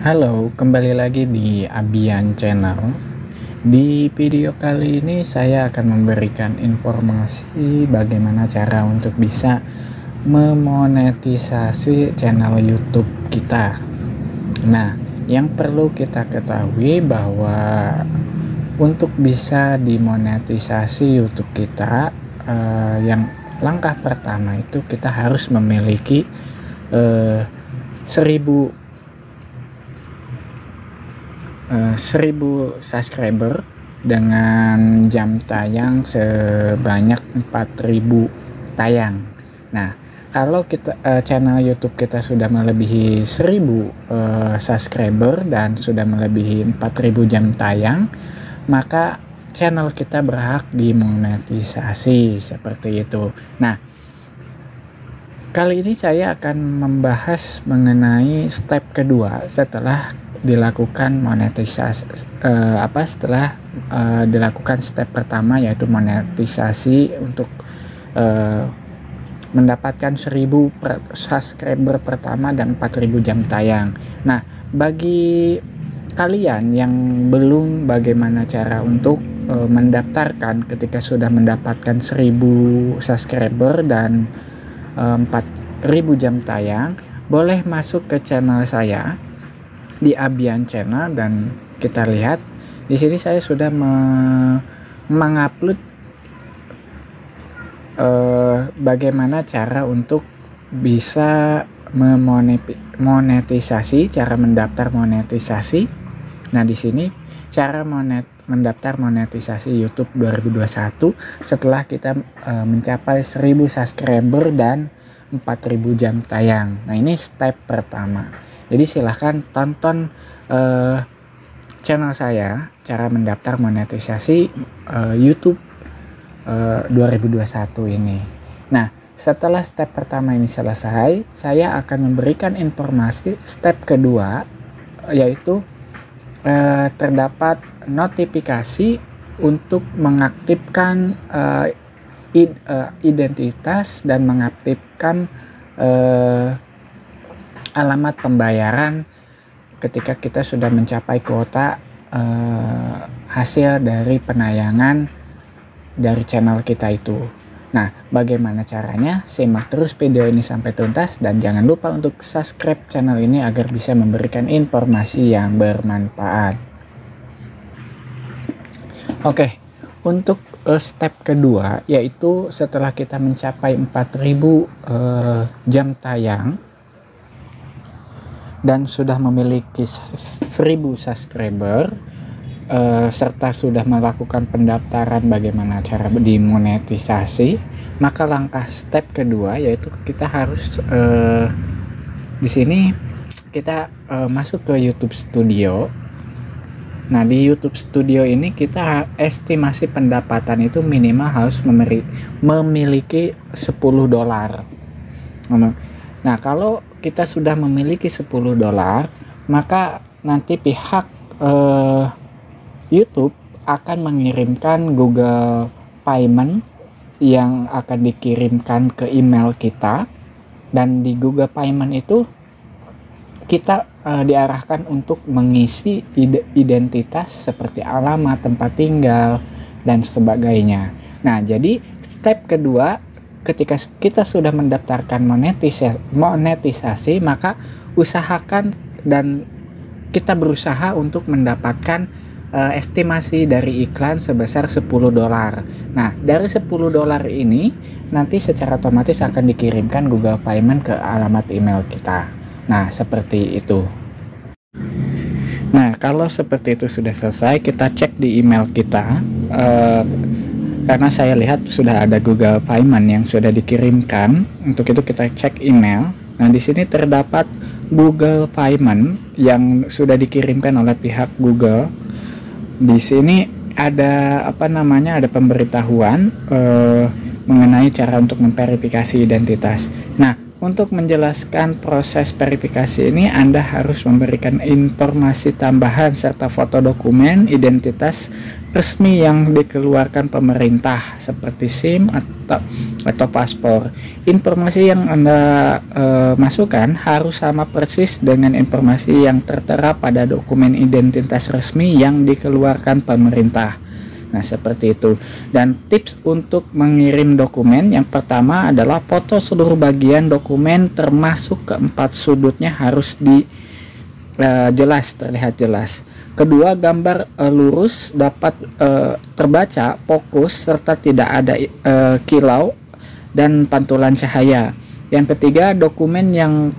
Halo, kembali lagi di Abian Channel. Di video kali ini saya akan memberikan informasi bagaimana cara untuk bisa memonetisasi channel YouTube kita. Nah, yang perlu kita ketahui bahwa untuk bisa dimonetisasi YouTube kita, yang langkah pertama itu kita harus memiliki 1000 subscriber dengan jam tayang sebanyak 4000 tayang. Nah, kalau kita channel YouTube kita sudah melebihi 1000 subscriber dan sudah melebihi 4000 jam tayang, maka channel kita berhak dimonetisasi seperti itu. Nah, kali ini saya akan membahas mengenai step kedua setelah dilakukan monetisasi. Setelah dilakukan step pertama, yaitu monetisasi untuk mendapatkan 1000 subscriber pertama dan 4000 jam tayang. Nah, bagi kalian yang belum bagaimana cara untuk mendaftarkan ketika sudah mendapatkan 1000 subscriber dan 4000 jam tayang, boleh masuk ke channel saya di Abian Channel, dan kita lihat di sini saya sudah mengupload bagaimana cara untuk bisa memonetisasi, cara mendaftar monetisasi. Nah, di sini cara mendaftar monetisasi YouTube 2021 setelah kita mencapai 1000 subscriber dan 4000 jam tayang. Nah, ini step pertama. Jadi silahkan tonton channel saya cara mendaftar monetisasi YouTube 2021 ini. Nah, setelah step pertama ini selesai, saya akan memberikan informasi step kedua, yaitu terdapat notifikasi untuk mengaktifkan identitas dan mengaktifkan alamat pembayaran ketika kita sudah mencapai kuota hasil dari penayangan dari channel kita itu. Nah, bagaimana caranya? Simak terus video ini sampai tuntas dan jangan lupa untuk subscribe channel ini agar bisa memberikan informasi yang bermanfaat. Oke, untuk step kedua, yaitu setelah kita mencapai 4000 jam tayang dan sudah memiliki 1000 subscriber serta sudah melakukan pendaftaran bagaimana cara dimonetisasi, maka langkah step kedua yaitu kita harus di sini kita masuk ke YouTube Studio. Nah, di YouTube Studio ini kita estimasi pendapatan itu minimal harus memiliki $10. Nah, kalau kita sudah memiliki $10, maka nanti pihak YouTube akan mengirimkan Google Payment yang akan dikirimkan ke email kita, dan di Google Payment itu kita diarahkan untuk mengisi identitas seperti alamat, tempat tinggal, dan sebagainya. Nah, jadi step kedua, ketika kita sudah mendaftarkan monetisasi, maka usahakan dan kita berusaha untuk mendapatkan estimasi dari iklan sebesar $10. Nah, dari $10 ini nanti secara otomatis akan dikirimkan Google Payment ke alamat email kita. Nah, seperti itu. Nah, kalau seperti itu sudah selesai, kita cek di email kita. Karena saya lihat sudah ada Google Payment yang sudah dikirimkan. Untuk itu kita cek email. Nah, di sini terdapat Google Payment yang sudah dikirimkan oleh pihak Google. Di sini ada ada pemberitahuan mengenai cara untuk memverifikasi identitas. Nah, untuk menjelaskan proses verifikasi ini, Anda harus memberikan informasi tambahan serta foto dokumen identitas resmi yang dikeluarkan pemerintah seperti SIM atau paspor. Informasi yang Anda masukkan harus sama persis dengan informasi yang tertera pada dokumen identitas resmi yang dikeluarkan pemerintah. Nah, seperti itu. Dan tips untuk mengirim dokumen yang pertama adalah foto seluruh bagian dokumen termasuk keempat sudutnya harus terlihat jelas. Kedua, gambar lurus dapat terbaca, fokus, serta tidak ada kilau dan pantulan cahaya. Yang ketiga, dokumen yang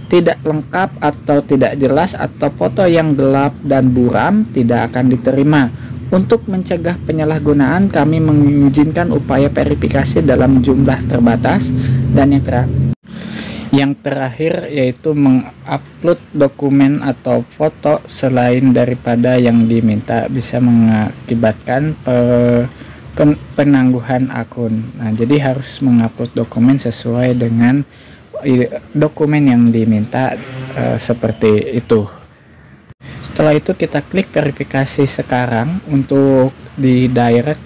tidak lengkap atau tidak jelas atau foto yang gelap dan buram tidak akan diterima. Untuk mencegah penyalahgunaan, kami mengizinkan upaya verifikasi dalam jumlah terbatas. Dan yang terakhir yaitu mengupload dokumen atau foto selain daripada yang diminta bisa mengakibatkan penangguhan akun. Nah, jadi harus mengupload dokumen sesuai dengan dokumen yang diminta, seperti itu. Setelah itu kita klik verifikasi sekarang untuk di direct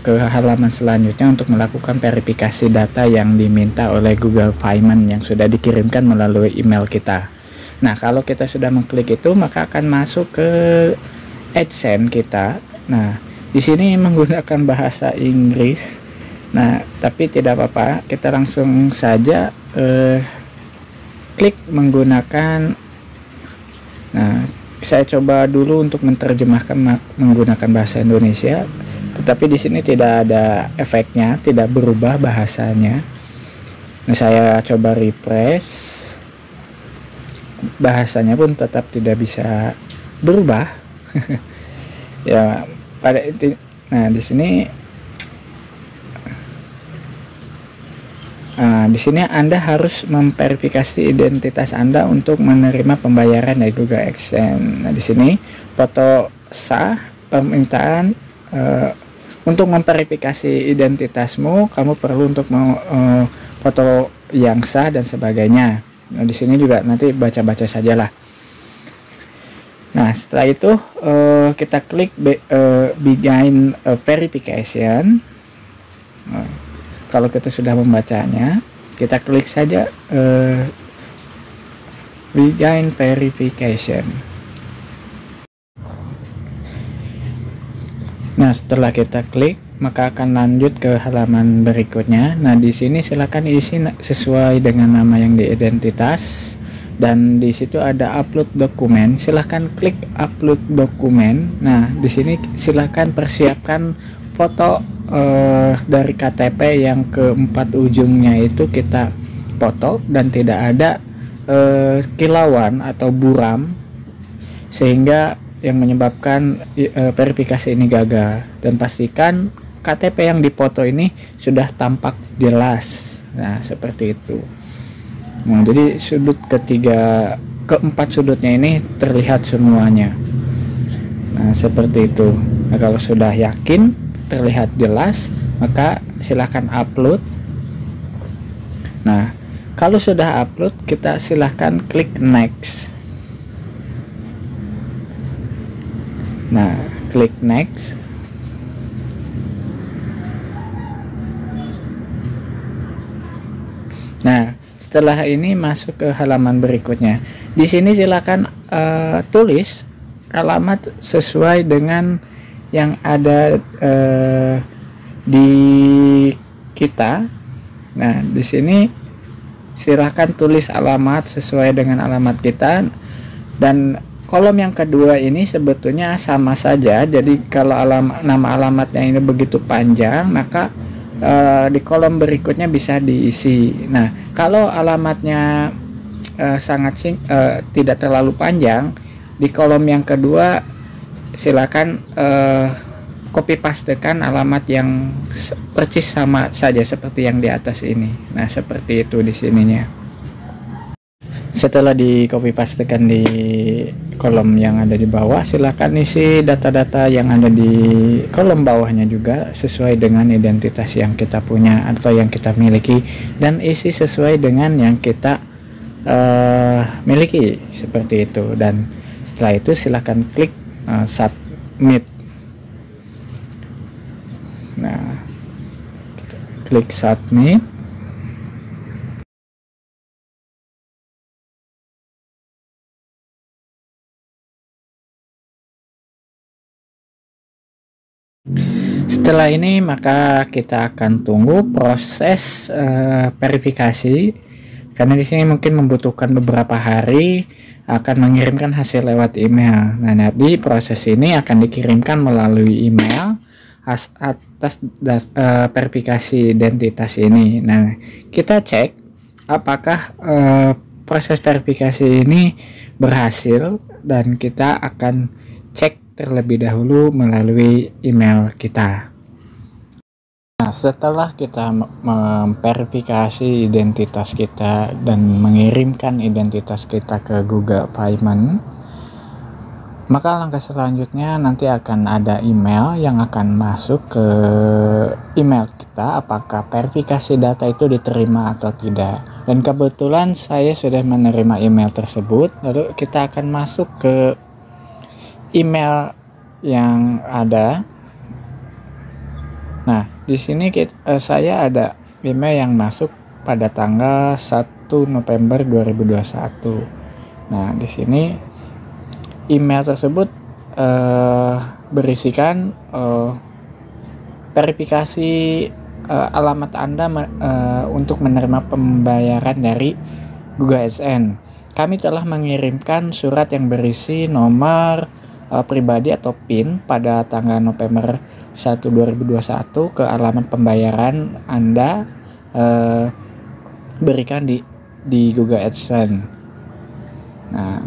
ke halaman selanjutnya untuk melakukan verifikasi data yang diminta oleh Google Payment yang sudah dikirimkan melalui email kita. Nah, kalau kita sudah mengklik itu, maka akan masuk ke AdSense kita. Nah, di sini menggunakan bahasa Inggris. Nah, tapi tidak apa-apa, kita langsung saja klik menggunakan. Nah, saya coba dulu untuk menerjemahkan menggunakan bahasa Indonesia, tetapi di sini tidak ada efeknya, tidak berubah bahasanya. Nah, saya coba refresh, bahasanya pun tetap tidak bisa berubah. Ya, pada inti. Nah, di sini Anda harus memverifikasi identitas Anda untuk menerima pembayaran dari Google AdSense. Nah, di sini foto sah, permintaan untuk memverifikasi identitasmu, kamu perlu untuk foto yang sah dan sebagainya. Nah, di sini juga nanti baca-baca sajalah. Nah, setelah itu kita klik begin verification. Kalau kita sudah membacanya, kita klik saja begin verification. Nah, setelah kita klik, maka akan lanjut ke halaman berikutnya. Nah, di sini silakan isi sesuai dengan nama yang diidentitas, dan di situ ada upload dokumen. Silahkan klik upload dokumen. Nah, di sini silahkan persiapkan foto dari KTP yang keempat ujungnya itu kita foto dan tidak ada kilauan atau buram sehingga yang menyebabkan verifikasi ini gagal. Dan pastikan KTP yang dipoto ini sudah tampak jelas. Nah, seperti itu. Nah, jadi keempat sudutnya ini terlihat semuanya. Nah, seperti itu. Nah, kalau sudah yakin terlihat jelas, maka silahkan upload. Nah, kalau sudah upload, kita silahkan klik next. Nah, klik next. Nah, setelah ini masuk ke halaman berikutnya. Di sini silakan tulis alamat sesuai dengan yang ada di kita. Nah, di sini silahkan tulis alamat sesuai dengan alamat kita, dan kolom yang kedua ini sebetulnya sama saja. Jadi kalau nama alamatnya ini begitu panjang, maka di kolom berikutnya bisa diisi. Nah, kalau alamatnya tidak terlalu panjang, di kolom yang kedua silakan copy pastekan alamat yang persis sama saja seperti yang di atas ini. Nah, seperti itu di sininya. Setelah di copy pastekan di kolom yang ada di bawah, silakan isi data-data yang ada di kolom bawahnya juga sesuai dengan identitas yang kita punya atau yang kita miliki, dan isi sesuai dengan yang kita miliki, seperti itu. Dan setelah itu silakan klik submit. klik submit. Setelah ini maka kita akan tunggu proses verifikasi, karena di sini mungkin membutuhkan beberapa hari akan mengirimkan hasil lewat email. Nah, di proses ini akan dikirimkan melalui email atas verifikasi identitas ini. Nah, kita cek apakah proses verifikasi ini berhasil, dan kita akan cek terlebih dahulu melalui email kita. Nah, setelah kita memverifikasi identitas kita dan mengirimkan identitas kita ke Google Payment, maka langkah selanjutnya nanti akan ada email yang akan masuk ke email kita apakah verifikasi data itu diterima atau tidak. Dan kebetulan saya sudah menerima email tersebut, lalu kita akan masuk ke email yang ada. Nah, di sini saya ada email yang masuk pada tanggal 1 November 2021. Nah, di sini email tersebut berisikan verifikasi alamat Anda untuk menerima pembayaran dari Google AdSense. Kami telah mengirimkan surat yang berisi nomor pribadi atau PIN pada tanggal November 1 2021 ke alamat pembayaran Anda berikan di Google AdSense. Nah,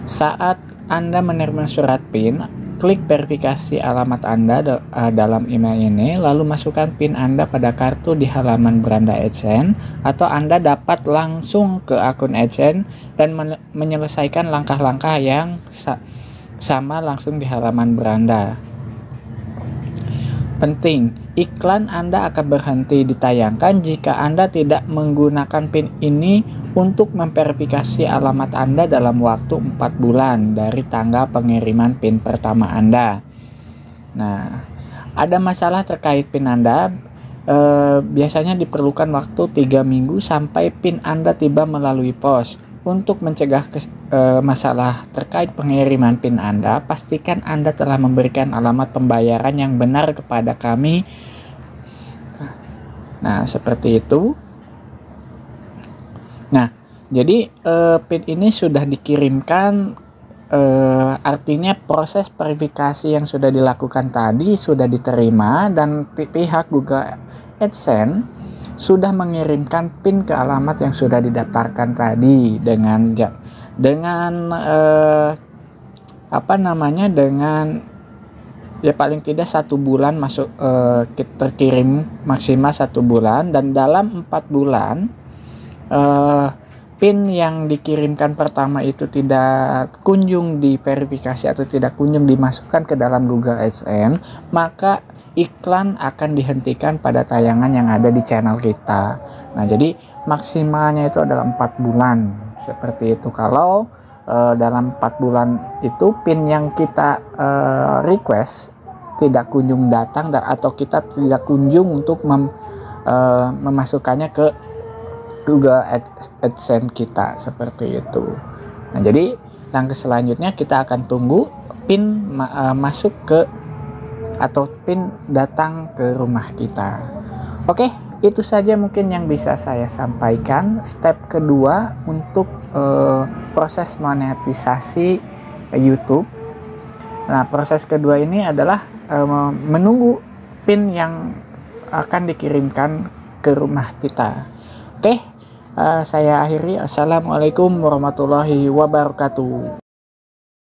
saat Anda menerima surat PIN, klik verifikasi alamat Anda dalam email ini, lalu masukkan PIN Anda pada kartu di halaman beranda AdSense, atau Anda dapat langsung ke akun AdSense dan menyelesaikan langkah-langkah yang sama langsung di halaman beranda. Penting, iklan Anda akan berhenti ditayangkan jika Anda tidak menggunakan PIN ini untuk memverifikasi alamat Anda dalam waktu 4 bulan dari tanggal pengiriman PIN pertama Anda. Nah, ada masalah terkait PIN Anda, biasanya diperlukan waktu 3 minggu sampai PIN Anda tiba melalui pos. Untuk mencegah masalah terkait pengiriman PIN Anda, pastikan Anda telah memberikan alamat pembayaran yang benar kepada kami. Nah, seperti itu. Nah, jadi PIN ini sudah dikirimkan, artinya proses verifikasi yang sudah dilakukan tadi sudah diterima, dan pihak Google AdSense sudah mengirimkan PIN ke alamat yang sudah didaftarkan tadi dengan ya paling tidak 1 bulan masuk, terkirim maksimal 1 bulan, dan dalam 4 bulan PIN yang dikirimkan pertama itu tidak kunjung diverifikasi atau tidak kunjung dimasukkan ke dalam Google AdSense, maka iklan akan dihentikan pada tayangan yang ada di channel kita. Nah, jadi maksimalnya itu adalah 4 bulan. Seperti itu. Kalau dalam 4 bulan itu PIN yang kita request tidak kunjung datang, atau kita tidak kunjung untuk memasukkannya ke Google AdSense kita, seperti itu. Nah, jadi langkah selanjutnya kita akan tunggu PIN masuk ke atau PIN datang ke rumah kita. Oke, itu saja mungkin yang bisa saya sampaikan. Step kedua untuk proses monetisasi YouTube. Nah, proses kedua ini adalah menunggu PIN yang akan dikirimkan ke rumah kita. Oke, saya akhiri. Assalamualaikum warahmatullahi wabarakatuh.